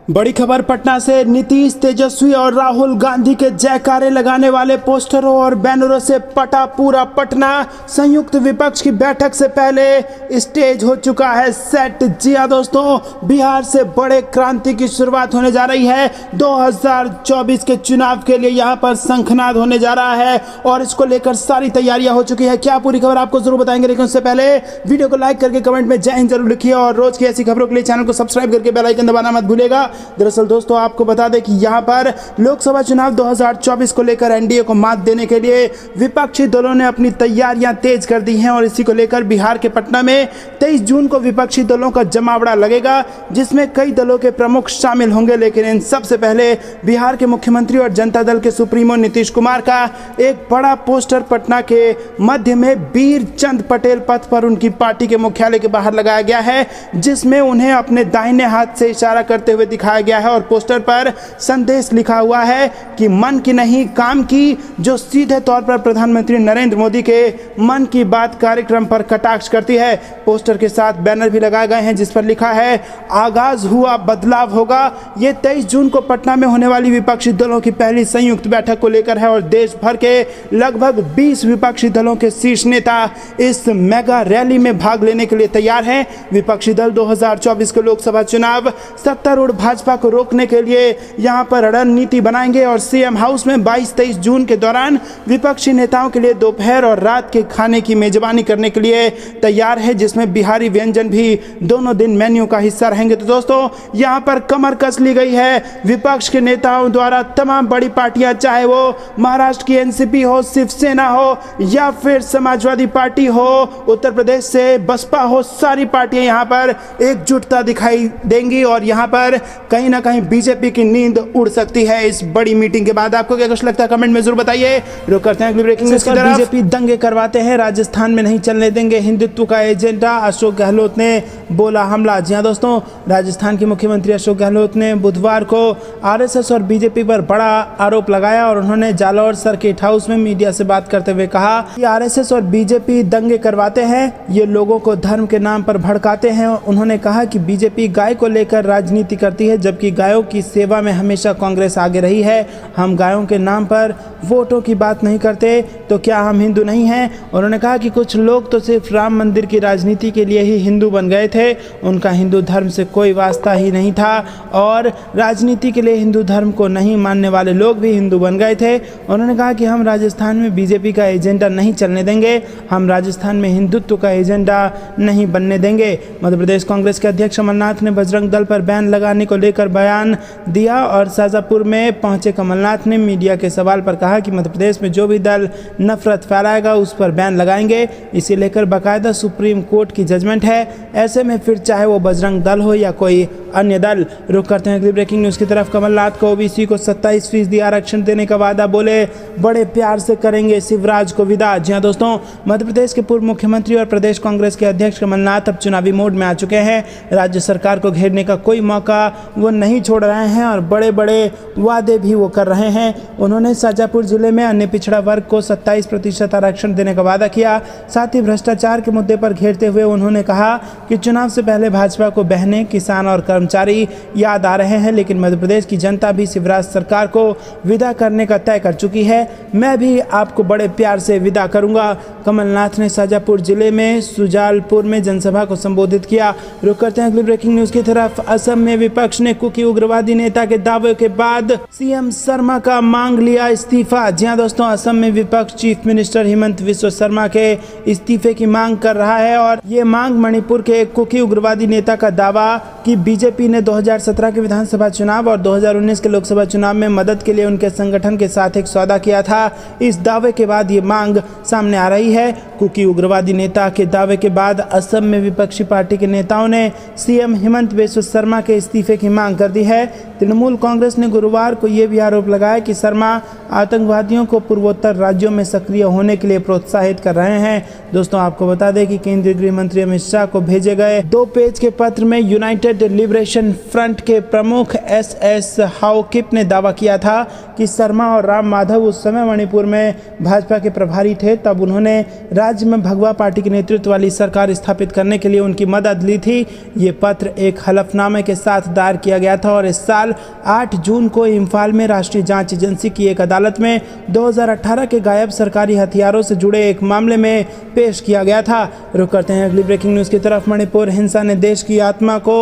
बड़ी खबर पटना से। नीतीश, तेजस्वी और राहुल गांधी के जयकारे लगाने वाले पोस्टरों और बैनरों से पटा पूरा पटना। संयुक्त विपक्ष की बैठक से पहले स्टेज हो चुका है सेट। जी हां दोस्तों, बिहार से बड़े क्रांति की शुरुआत होने जा रही है। 2024 के चुनाव के लिए यहां पर शंखनाद होने जा रहा है और इसको लेकर सारी तैयारियां हो चुकी है। क्या पूरी खबर आपको जरूर बताएंगे, लेकिन उससे पहले वीडियो को लाइक करके कमेंट में जय हिंद जरूर लिखिए और रोज की ऐसी खबरों के लिए चैनल को सब्सक्राइब करके बेल आइकन दबाना मत भूलिएगा। दरअसल दोस्तों, आपको बता दें कि यहां पर लोकसभा चुनाव 2024 को लेकर एनडीए को मात देने के लिए विपक्षी दलों ने अपनी तैयारियां तेज कर दी हैं और इसी को लेकर बिहार के पटना में 23 जून को विपक्षी दलों का जमावड़ा लगेगा, जिसमें कई दलों के प्रमुख शामिल होंगे। लेकिन इन सबसे पहले बिहार के मुख्यमंत्री और जनता दल के सुप्रीमो नीतीश कुमार का एक बड़ा पोस्टर पटना के मध्य में वीर चंद पटेल पथ पर उनकी पार्टी के मुख्यालय के बाहर लगाया गया है, जिसमें उन्हें अपने दाहिने हाथ से इशारा करते हुए दिखाया गया है और पोस्टर पर संदेश लिखा हुआ है कि मन की नहीं काम की, जो सीधे तौर पर प्रधानमंत्री नरेंद्र मोदी के मन की बात कार्यक्रम पर कटाक्ष करती है। पोस्टर के साथ बैनर भी लगाए गए हैं जिस पर लिखा है आगाज हुआ बदलाव होगा। ये 23 जून को पटना में होने वाली विपक्षी दलों की पहली संयुक्त बैठक को लेकर है और देश भर के लगभग 20 विपक्षी दलों के शीर्ष नेता इस मेगा रैली में भाग लेने के लिए तैयार हैं। विपक्षी दल 2024 के लोकसभा चुनाव सत्तारूढ़ भाजपा को रोकने के लिए यहां पर रणनीति बनाएंगे और सीएम हाउस में 22-23 जून के दौरान विपक्षी नेताओं के लिए दोपहर और रात के खाने की मेजबानी करने के लिए तैयार है, जिसमें बिहारी व्यंजन भी दोनों दिन मेन्यू का हिस्सा रहेंगे। तो दोस्तों, यहां पर कमर कस ली गई है विपक्ष के नेताओं द्वारा। तमाम बड़ी पार्टियां, चाहे वो महाराष्ट्र की एनसीपी हो, शिवसेना हो या फिर समाजवादी पार्टी हो, उत्तर प्रदेश से बसपा हो, सारी पार्टियां यहां पर एकजुटता दिखाई देंगी और यहां पर कहीं ना कहीं बीजेपी की नींद उड़ सकती है इस बड़ी मीटिंग के बाद। आपको क्या कुछ लगता है कमेंट में जरूर बताइए। रुक करते हैं अगली ब्रेकिंग न्यूज़ की तरफ। बीजेपी दंगे करवाते हैं, राजस्थान में नहीं चलने देंगे हिंदुत्व का एजेंडा, अशोक गहलोत ने बोला हमला। जी हां दोस्तों, राजस्थान के मुख्यमंत्री अशोक गहलोत ने बुधवार को आरएसएस और बीजेपी पर बड़ा आरोप लगाया और उन्होंने जालौर सर्किट हाउस में मीडिया से बात करते हुए कहा कि आरएसएस और बीजेपी दंगे करवाते हैं, ये लोगों को धर्म के नाम पर भड़काते हैं। उन्होंने कहा कि बीजेपी गाय को लेकर राजनीति करती है, जबकि गायों की सेवा में हमेशा कांग्रेस आगे रही है। हम गायों के नाम पर वोटों की बात नहीं करते, तो क्या हम हिंदू नहीं हैं? उन्होंने कहा कि कुछ लोग तो सिर्फ राम मंदिर की राजनीति के लिए ही हिंदू बन गए थे, उनका हिंदू धर्म से कोई वास्ता ही नहीं था और राजनीति के लिए हिंदू धर्म को नहीं मानने वाले लोग भी हिंदू बन गए थे। उन्होंने कहा कि हम राजस्थान में बीजेपी का एजेंडा नहीं चलने देंगे, हम राजस्थान में हिंदुत्व का एजेंडा नहीं बनने देंगे। मध्य प्रदेश कांग्रेस के अध्यक्ष कमलनाथ ने बजरंग दल पर बैन लगाने को लेकर बयान दिया और शाजापुर में पहुंचे कमलनाथ ने मीडिया के सवाल पर कहा कि मध्य प्रदेश में जो भी दल नफरत फैलाएगा उस पर बैन लगाएंगे। इसे लेकर बाकायदा सुप्रीम कोर्ट की जजमेंट है, ऐसे में फिर चाहे वो बजरंग दल हो या कोई अन्य दल। रुक करते हैं अगली ब्रेकिंग न्यूज़ की तरफ। कमलनाथ को ओबीसी को 27% आरक्षण देने का वादा, बोले बड़े प्यार से करेंगे शिवराज को विदा। जी हां दोस्तों, मध्य प्रदेश के पूर्व मुख्यमंत्री और प्रदेश कांग्रेस के अध्यक्ष कमलनाथ अब चुनावी मोड में आ चुके हैं। राज्य सरकार को घेरने का कोई मौका वो नहीं छोड़ रहे हैं और बड़े बड़े वादे भी वो कर रहे हैं। उन्होंने शाजापुर जिले में अन्य पिछड़ा वर्ग को 27% आरक्षण देने का वादा किया। साथ ही भ्रष्टाचार के मुद्दे पर घेरते हुए उन्होंने कहा कि चुनाव से पहले भाजपा को बहनें, किसान और कर्मचारी याद आ रहे हैं, लेकिन मध्य प्रदेश की जनता भी शिवराज सरकार को विदा करने का तय कर चुकी है। मैं भी आपको बड़े प्यार से विदा करूंगा। कमलनाथ ने शाजापुर जिले में सुजालपुर में जनसभा को संबोधित किया। रुक करते हैं अगली ब्रेकिंग न्यूज़ की तरफ। असम में विपक्ष ने कुकी उग्रवादी नेता के दावे के बाद सीएम शर्मा का मांग लिया इस्तीफा। जी हां दोस्तों, असम में विपक्ष चीफ मिनिस्टर हिमंत बिस्वा शर्मा के इस्तीफे की मांग कर रहा है और ये मांग मणिपुर के एक कुकी उग्रवादी नेता का दावा कि बीजेपी ने 2017 के विधानसभा चुनाव और 2019 के लोकसभा चुनाव में मदद के लिए उनके संगठन के साथ एक सौदा किया था। इस दावे के बाद ये मांग सामने आ रही है। कुकी उग्रवादी नेता के दावे के बाद असम में विपक्षी पार्टी के नेताओं ने सीएम हिमंत बिस्वा शर्मा के इस्तीफे की मांग कर दी है। तृणमूल कांग्रेस ने गुरुवार को यह भी आरोप लगाया कि शर्मा आतंकवादियों को पूर्वोत्तर राज्यों में सक्रिय होने के लिए प्रोत्साहित कर रहे हैं। दोस्तों, आपको बता दें कि केंद्रीय गृह मंत्री अमित शाह को भेजे गए 2 पेज के पत्र में यूनाइटेड लिबरेशन फ्रंट के प्रमुख एस हाउकिप ने दावा किया था कि शर्मा और राम माधव उस समय मणिपुर में भाजपा के प्रभारी थे, तब उन्होंने राज्य में भगवा पार्टी के नेतृत्व वाली सरकार स्थापित करने के लिए उनकी मदद ली थी। ये पत्र एक हलफनामे के साथ दायर किया गया था और इस साल 8 जून को इम्फाल में राष्ट्रीय जांच एजेंसी की एक अदालत में 2018 के गायब सरकारी हथियारों से जुड़े एक मामले में पेश किया गया था। रुक करते हैं अगली ब्रेकिंग न्यूज़ की तरफ। मणिपुर हिंसा ने देश की आत्मा को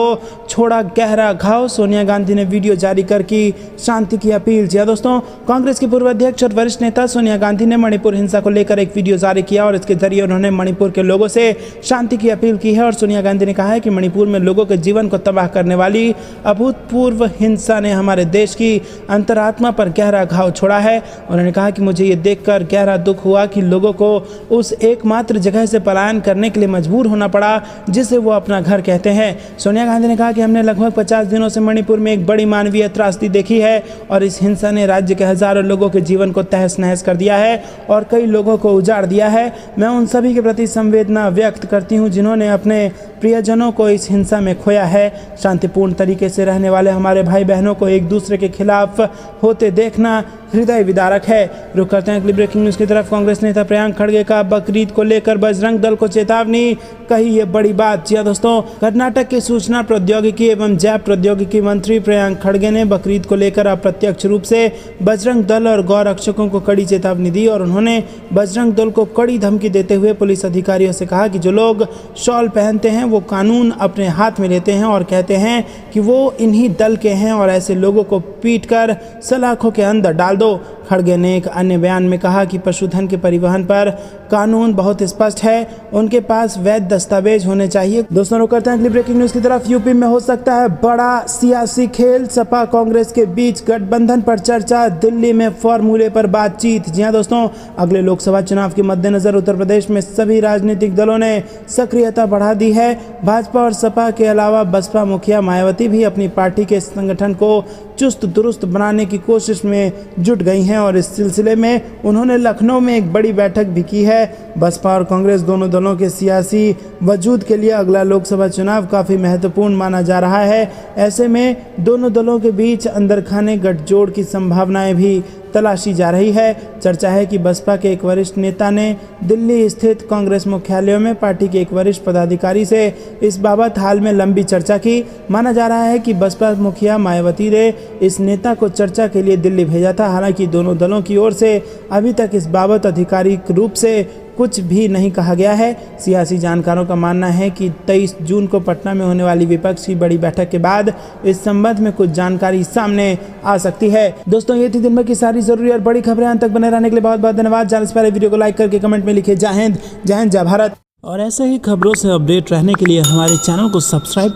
छोड़ा गहरा घाव, सोनिया गांधी ने वीडियो जारी कर की शांति की अपील। जी दोस्तों, कांग्रेस की पूर्व अध्यक्ष और वरिष्ठ नेता सोनिया गांधी ने मणिपुर हिंसा को लेकर एक वीडियो जारी किया और इसके जरिए उन्होंने मणिपुर के लोगों से शांति की अपील की है। और सोनिया गांधी ने कहा है कि मणिपुर में लोगों के जीवन को तबाह करने वाली अभूतपूर्व हिंसा ने हमारे देश की अंतरात्मा पर गहरा घाव छोड़ा है। उन्होंने कहा कि मुझे ये देखकर गहरा दुख हुआ कि लोगों को उस एकमात्र जगह से पलायन करने के लिए मजबूर होना पड़ा जिसे वो अपना घर कहते हैं। सोनिया गांधी ने कहा कि हमने लगभग 50 दिनों से मणिपुर में एक बड़ी मानवीय त्रासदी देखी है और इस हिंसा ने राज्य के हजारों लोगों के जीवन को तहस नहस कर दिया है और कई लोगों को उजाड़ दिया है। मैं उन सभी के प्रति संवेदना व्यक्त करती हूं जिन्होंने अपने प्रियजनों को इस हिंसा में खोया है। शांतिपूर्ण तरीके से रहने वाले हमारे भाई बहनों को एक दूसरे के खिलाफ होते देखना हृदय विदारक है। रुक करते हैं अगली ब्रेकिंग न्यूज़ की तरफ। कांग्रेस नेता प्रियंक खड़गे का बकरीद को लेकर बजरंग दल को चेतावनी, कही ये बड़ी बात। जी दोस्तों, कर्नाटक के सूचना प्रौद्योगिकी एवं जैव प्रौद्योगिकी मंत्री प्रियंक खड़गे ने बकरीद को लेकर अप्रत्यक्ष रूप से बजरंग दल और गौ रक्षकों को कड़ी चेतावनी दी और उन्होंने बजरंग दल को कड़ी धमकी देते हुए पुलिस अधिकारियों से कहा कि जो लोग शॉल पहनते हैं वो कानून अपने हाथ में लेते हैं और कहते हैं कि वो इन्हीं दल के हैं और ऐसे लोगों को पीटकर सलाखों के अंदर डाल दो। खड़गे ने एक अन्य बयान में कहा कि पशुधन के परिवहन पर कानून बहुत स्पष्ट है, उनके पास वैध दस्तावेज होने चाहिए। दोस्तों, रुक करते हैं अगली ब्रेकिंग न्यूज़ की तरफ। यूपी में हो सकता है बड़ा सियासी खेल, सपा कांग्रेस के बीच गठबंधन पर चर्चा, दिल्ली में फॉर्मूले पर बातचीत। जी हां दोस्तों, अगले लोकसभा चुनाव के मद्देनजर उत्तर प्रदेश में सभी राजनीतिक दलों ने सक्रियता बढ़ा दी है। भाजपा और सपा के अलावा बसपा मुखिया मायावती भी अपनी पार्टी के संगठन को चुस्त दुरुस्त बनाने की कोशिश में जुट गई हैं और इस सिलसिले में उन्होंने लखनऊ में एक बड़ी बैठक भी की है। बसपा और कांग्रेस दोनों दलों के सियासी वजूद के लिए अगला लोकसभा चुनाव काफ़ी महत्वपूर्ण माना जा रहा है। ऐसे में दोनों दलों के बीच अंदरखाने गठजोड़ की संभावनाएं भी तलाशी जा रही है। चर्चा है कि बसपा के एक वरिष्ठ नेता ने दिल्ली स्थित कांग्रेस मुख्यालयों में पार्टी के एक वरिष्ठ पदाधिकारी से इस बाबत हाल में लंबी चर्चा की। माना जा रहा है कि बसपा मुखिया मायावती ने इस नेता को चर्चा के लिए दिल्ली भेजा था। हालांकि दोनों दलों की ओर से अभी तक इस बाबत आधिकारिक रूप से कुछ भी नहीं कहा गया है। सियासी जानकारों का मानना है कि 23 जून को पटना में होने वाली विपक्ष की बड़ी बैठक के बाद इस संबंध में कुछ जानकारी सामने आ सकती है। दोस्तों, ये थी दिन भर की सारी जरूरी और बड़ी खबरें। अंत तक बने रहने के लिए बहुत बहुत धन्यवाद। जाने से पहले वीडियो को लाइक करके कमेंट में लिखिए जय हिंद, जय भारत। और ऐसे ही खबरों से अपडेट रहने के लिए हमारे चैनल को सब्सक्राइब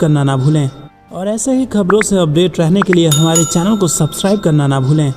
करना ना भूलें।